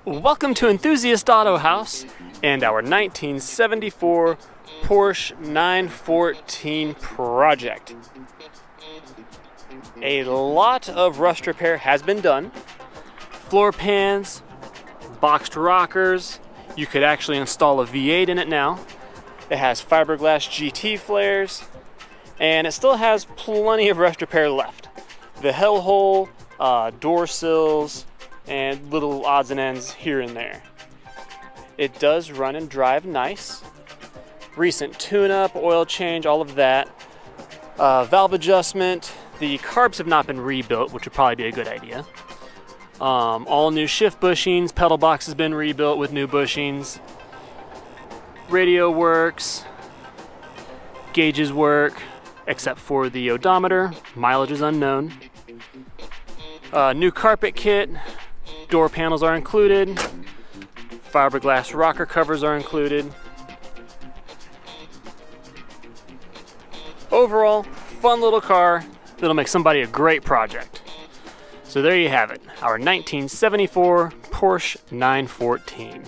Welcome to Enthusiast Autohaus and our 1974 Porsche 914 project. A lot of rust repair has been done. Floor pans, boxed rockers. You could actually install a V8 in it now. It has fiberglass GT flares, and it still has plenty of rust repair left. The hell hole, door sills, and little odds and ends here and there. It does run and drive nice. Recent tune-up, oil change, all of that. Valve adjustment. The carbs have not been rebuilt, which would probably be a good idea. All new shift bushings. Pedal box has been rebuilt with new bushings. Radio works. Gauges work, except for the odometer. Mileage is unknown. New carpet kit. Door panels are included. Fiberglass rocker covers are included. Overall, fun little car that'll make somebody a great project. So there you have it, our 1974 Porsche 914.